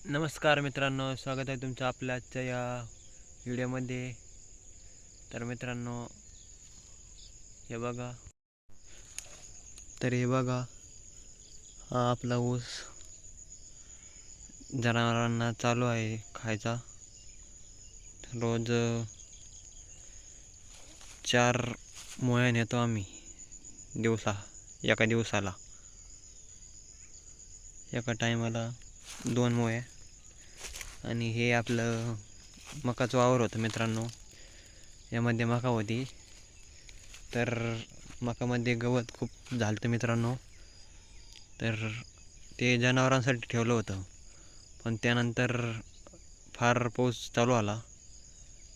नमस्कार मित्रांनो, स्वागत आहे तुमचं आपल्या आजच्या या व्हिडिओमध्ये. तर मित्रांनो, हे बघा हे बघा, हा आपला ऊस जनावरांना चालू आहे खायचा. रोज 4 मोया नेतो आम्ही एका दिवसाला. एका टायमाला 2 मोया. आणि हे आपलं मकाचं वावर होतं मित्रांनो. यामध्ये मका होती. तर मकामध्ये गवत खूप झालं मित्रांनो. तर ते जनावरांसाठी ठेवलं होतं, पण त्यानंतर फार पाऊस चालू आला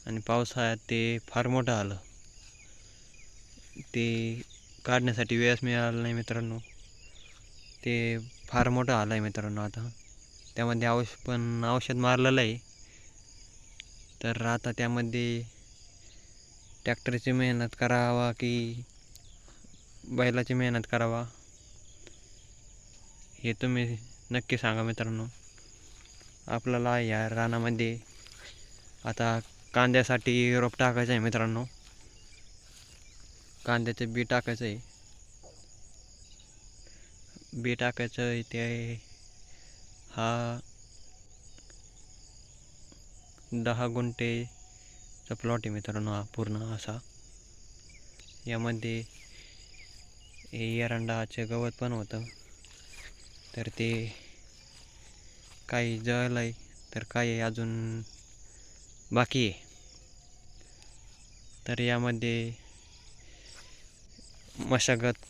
आणि पावसाळ्यात ते फार मोठं आलं. ते काढण्यासाठी वेळच मिळाला नाही मित्रांनो. ते फार मोठं आलं आहे मित्रांनो. आता त्यामध्ये औषध मारलेलं आहे. तर आता त्यामध्ये ट्रॅक्टरची मेहनत करावा की बैलाची मेहनत करावा हे तुम्ही नक्की सांगा मित्रांनो. आपल्याला या रानामध्ये आता कांद्यासाठी रोप टाकायचं आहे मित्रांनो. कांद्याचं बी टाकायचं आहे. ते हा 10 गुंठेचा प्लॉट आहे मित्रांनो. हा पूर्ण असा. यामध्ये एरंडाचे गवत पण होतं. तर ते काही जळलं आहे, तर काही अजून बाकी आहे. तर यामध्ये मशागत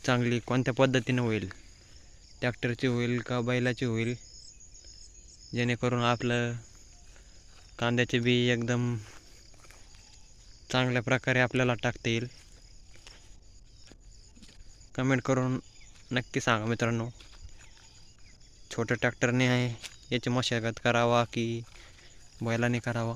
चांगली कोणत्या पद्धतीने होईल, ट्रॅक्टरची होईल का बैलाची होईल, जेणेकरून आपलं कांद्याचे बी एकदम चांगल्या प्रकारे आपल्याला टाकता येईल. कमेंट करून नक्की सांगा मित्रांनो. छोट्या ट्रॅक्टरने आहे याची मशागत करावा की बैलाने करावा.